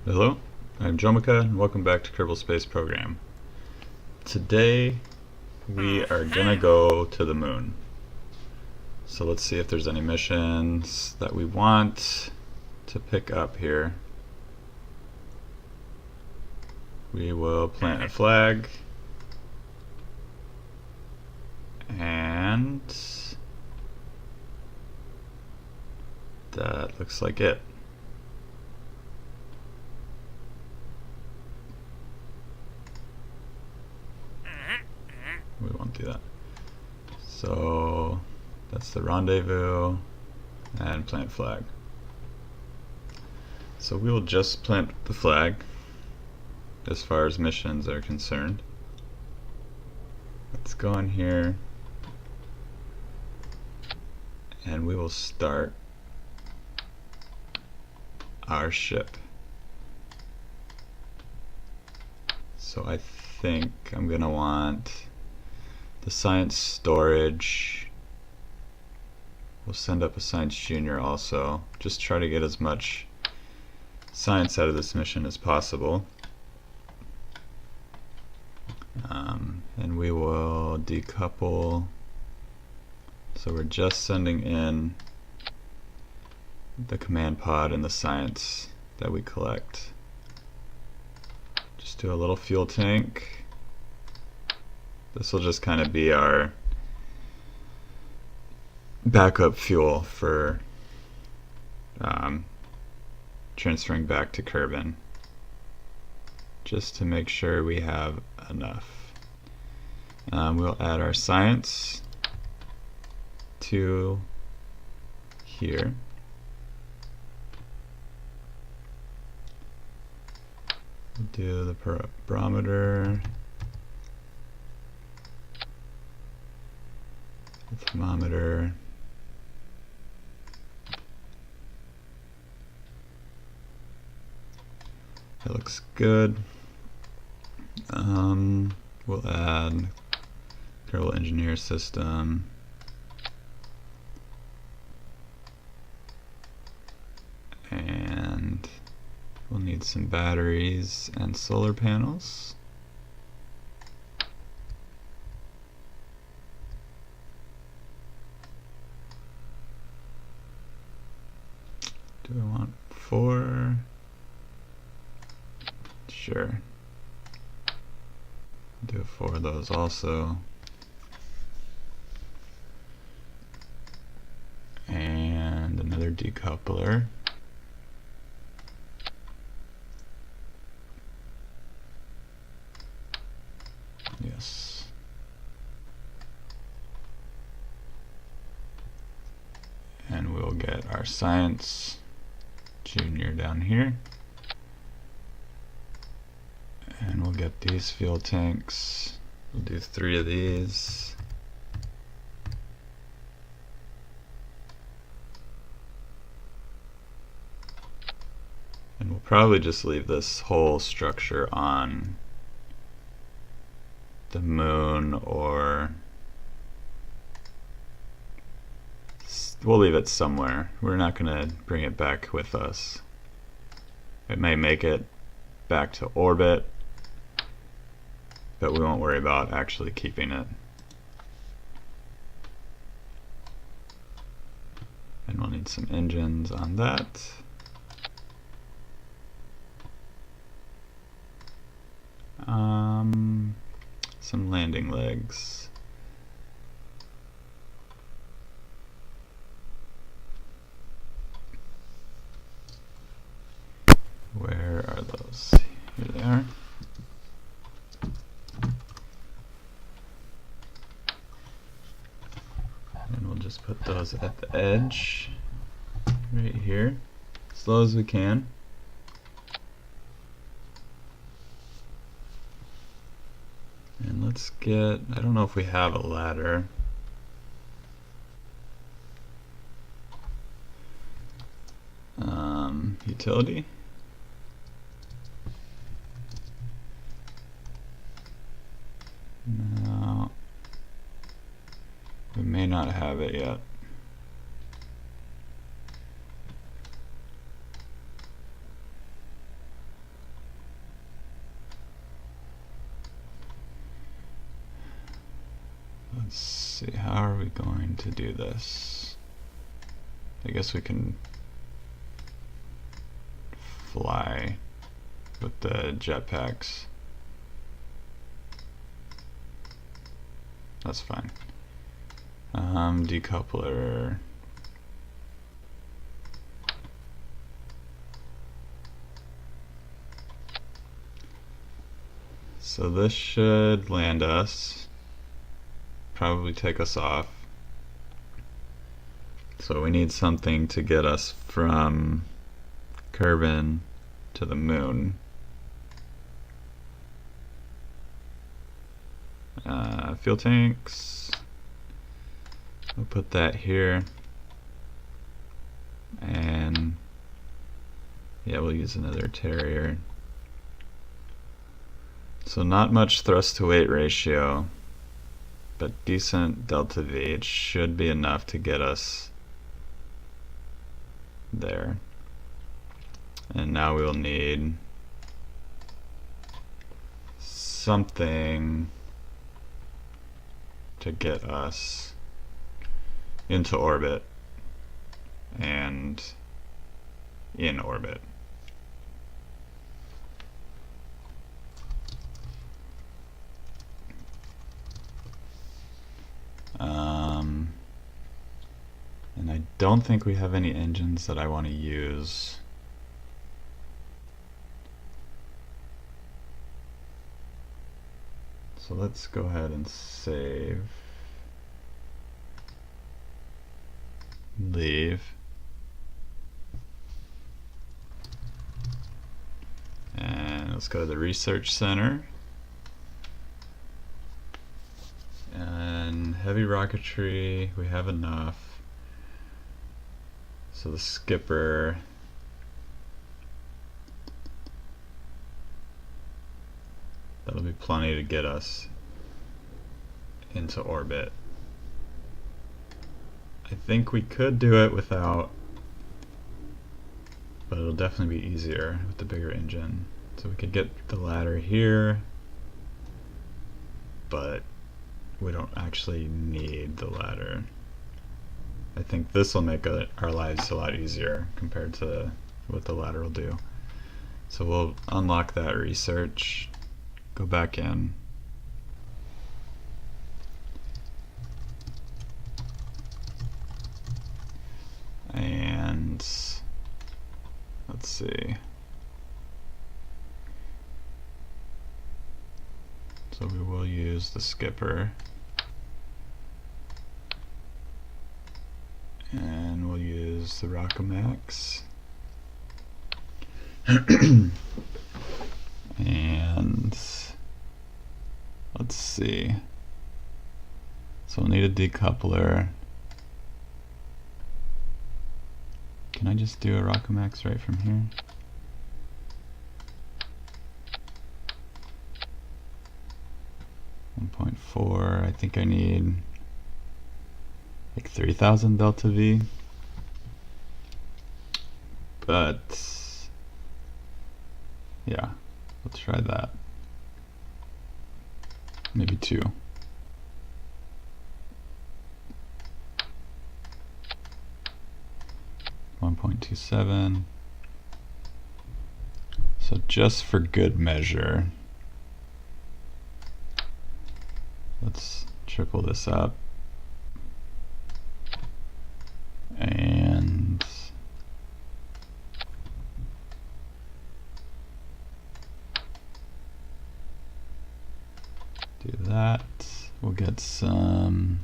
Hello, I'm Jomika and welcome back to Kerbal Space Program. Today we are gonna go to the moon. So let's see if there's any missions that we want to pick up here. We will plant a flag and that looks like it. We won't do that. So that's the rendezvous and plant flag. So we will just plant the flag as far as missions are concerned. Let's go in here and we will start our ship. So I think I'm gonna want the science storage. We'll send up a science junior also. Just try to get as much science out of this mission as possible. And we will decouple. So we're just sending in the command pod and the science that we collect. Just do a little fuel tank. This will just kind of be our backup fuel for transferring back to Kerbal, just to make sure we have enough. We'll add our science to here. We'll do the barometer, the thermometer, that looks good. We'll add Kerbal engineer system, and we'll need some batteries and solar panels. Do I want 4? Sure. Do 4 of those also. And another decoupler. Yes. And we'll get our science junior down here. And we'll get these fuel tanks. We'll do 3 of these. And we'll probably just leave this whole structure on the moon, or we'll leave it somewhere. We're not going to bring it back with us. It may make it back to orbit, but we won't worry about actually keeping it. And we'll need some engines on that. Some landing legs. Where are those? Here they are. And we'll just put those at the edge, right here, as low as we can. And let's get, I don't know if we have a ladder. Utility. No, we may not have it yet. Let's see, how are we going to do this? I guess we can fly with the jetpacks. That's fine. Decoupler. So this should land us, probably take us off. So we need something to get us from Kerbal to the moon. Fuel tanks. We'll put that here. And yeah, we'll use another Terrier. So not much thrust to weight ratio, but decent delta V. It should be enough to get us there. And now we'll need something to get us into orbit and in orbit. And I don't think we have any engines that I want to use. So let's go ahead and save. Leave. And let's go to the research center. And heavy rocketry, we have enough. So the skipper, that'll be plenty to get us into orbit. I think we could do it without, but it'll definitely be easier with the bigger engine. So we could get the ladder here, but we don't actually need the ladder. I think this will make our lives a lot easier compared to what the ladder will do. So we'll unlock that research, go back in. And let's see. So we will use the skipper. And we'll use the Rockamax. And let's see. So we'll need a decoupler. Can I just do a Rockamax right from here? .4. I think I need like 3,000 delta V, but yeah, let's try that. Maybe 2. .27. So just for good measure, let's triple this up. And do that. We'll get some.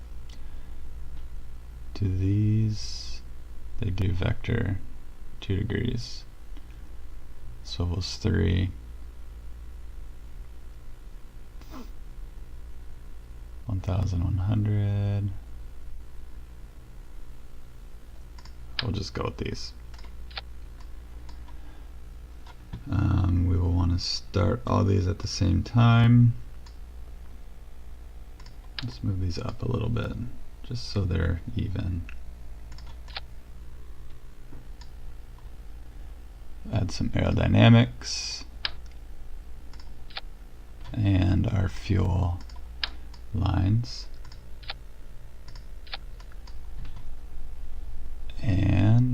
Do these? They do vector 2 degrees. Swivel's 3. 1,100. We'll just go with these. We will want to start all these at the same time. Let's move these up a little bit, just so they're even. Add some aerodynamics. And our fuel lines.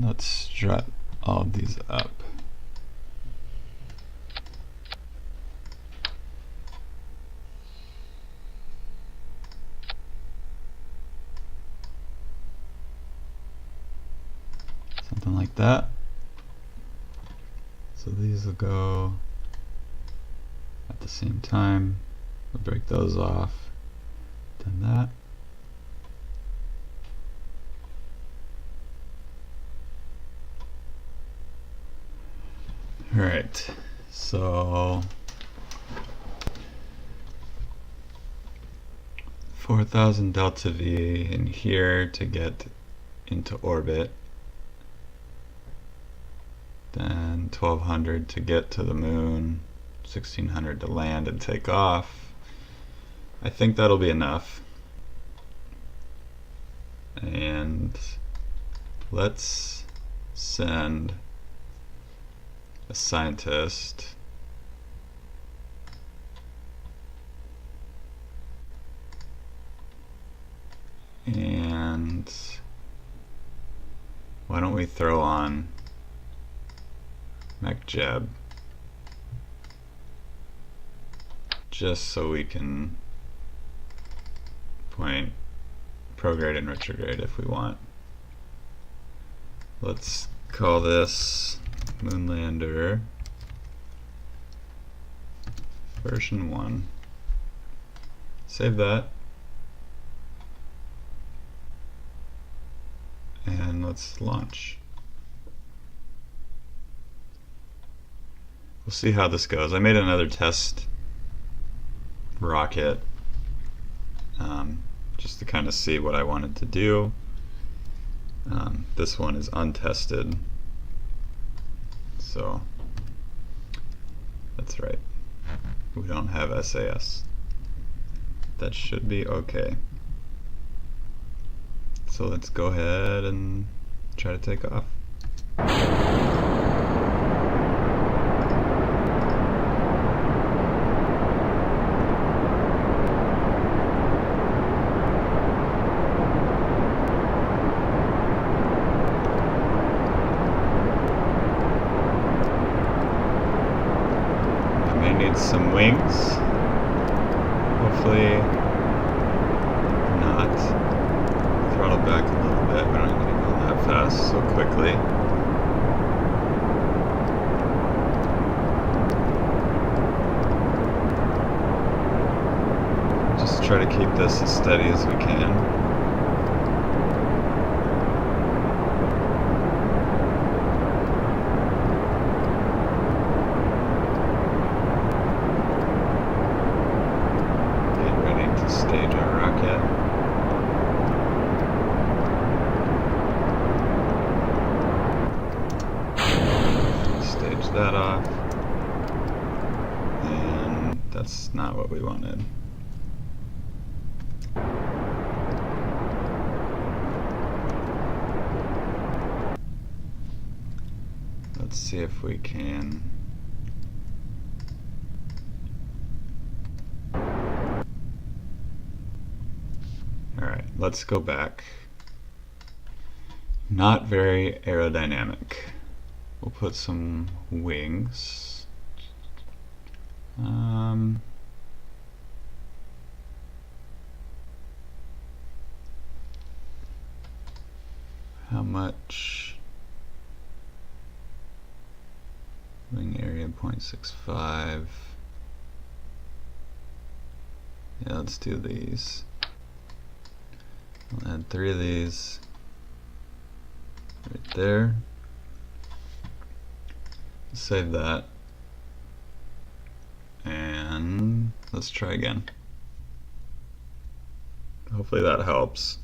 let's strut all of these up. Something like that. So these will go at the same time. We'll break those off. Done that. Alright, so 4,000 delta V in here to get into orbit. Then 1,200 to get to the moon, 1,600 to land and take off. I think that'll be enough. And let's send a scientist and why don't we throw on MacJeb just so we can point prograde and retrograde if we want. Let's call this Moonlander version 1. Save that. And let's launch. We'll see how this goes. I made another test rocket just to kind of see what I wanted to do. This one is untested. So that's right. We don't have SAS. That should be okay. So let's go ahead and try to take off. Some wings. Hopefully not. Throttle back a little bit. We don't need to go that fast so quickly. Just try to keep this as steady as we can. Stage our rocket. Stage that off. And that's not what we wanted. Let's see if we can let's go back. Not very aerodynamic. We'll put some wings. How much? Wing area 0.65. Yeah, let's do these. I'll add 3 of these right there. Save that. And let's try again. Hopefully that helps.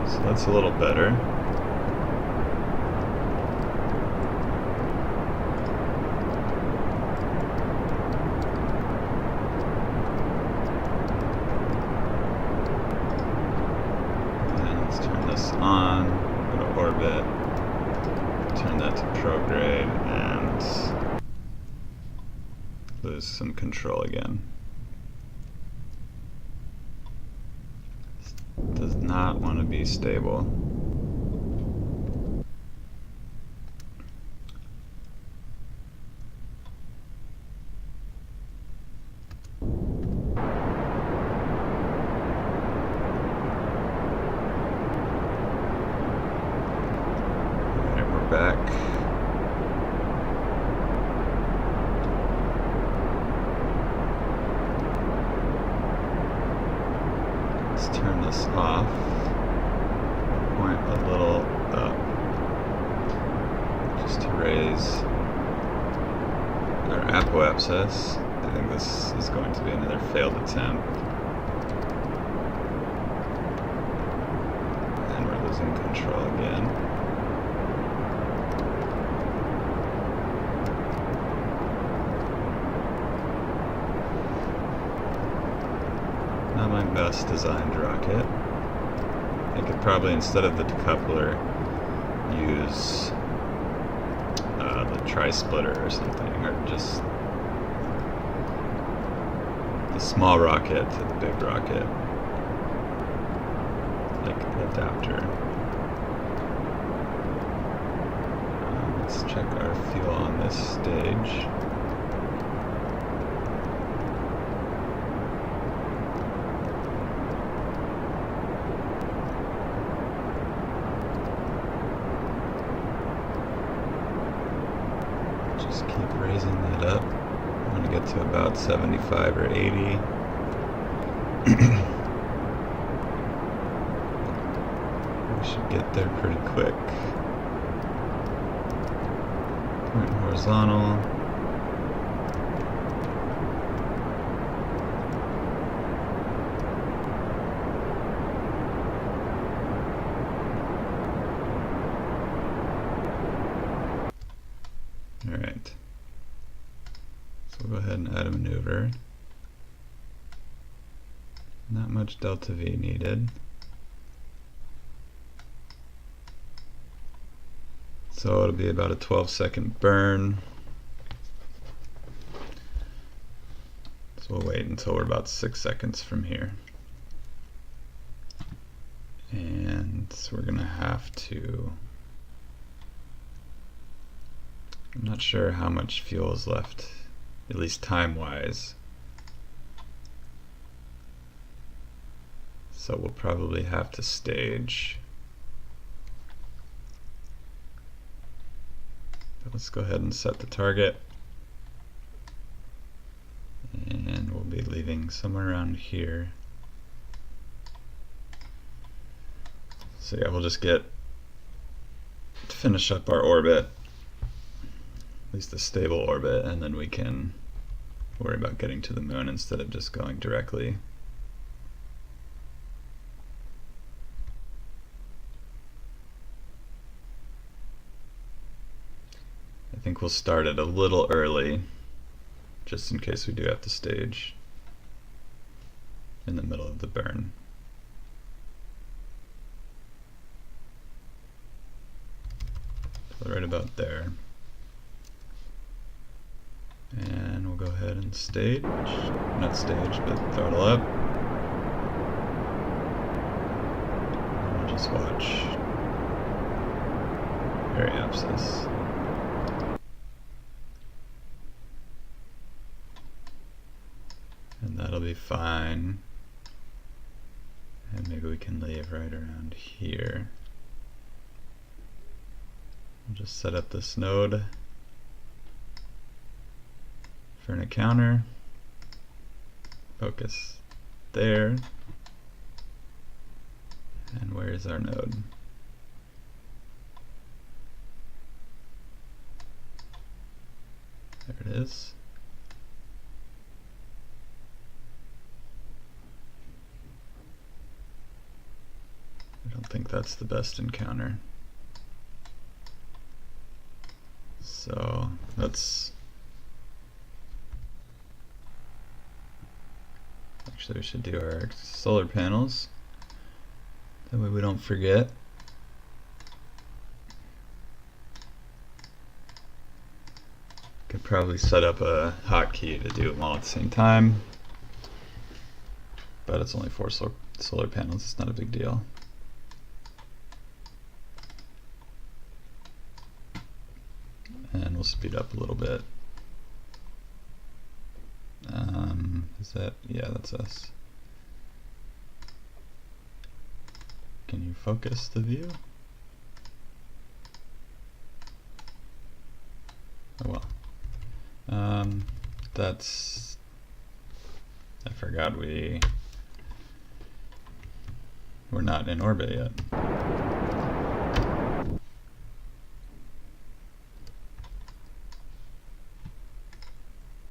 So that's a little better. And let's turn this on, go to orbit, turn that to prograde, and lose some control again. This does not want to be stable. Alright, we're back. Let's turn this off. Point a little up just to raise our apoapsis. I think this is going to be another failed attempt. And we're losing control again. Not my best designed rocket. I could probably, instead of the decoupler, use the tri-splitter or something, or just the small rocket to the big rocket, like an adapter. Let's check our fuel on this stage. Just keep raising that up. I'm going to get to about 75 or 80. We should get there pretty quick. Point horizontal. Alright, so we'll go ahead and add a maneuver. Not much delta V needed. So it'll be about a 12-second burn. So we'll wait until we're about 6 seconds from here. And so we're gonna have to, I'm not sure how much fuel is left, at least time-wise. So we'll probably have to stage. But let's go ahead and set the target. And we'll be leaving somewhere around here. So yeah, we'll just finish up our orbit, at least a stable orbit, and then we can worry about getting to the moon instead of just going directly. I think we'll start it a little early, just in case we do have to stage in the middle of the burn. So right about there. And we'll go ahead and stage, not stage, but throttle up. And we'll just watch periapsis. And that'll be fine. And maybe we can leave right around here. We'll just set up this node for an encounter. Focus there. And where's our node? There it is. I don't think that's the best encounter. So let's actually, we should do our solar panels. That way we don't forget. Could probably set up a hotkey to do them all at the same time, but it's only 4 solar panels, it's not a big deal. And we'll speed up a little bit. Is that, yeah, that's us. Can you focus the view? Oh well. That's, I forgot we're not in orbit yet.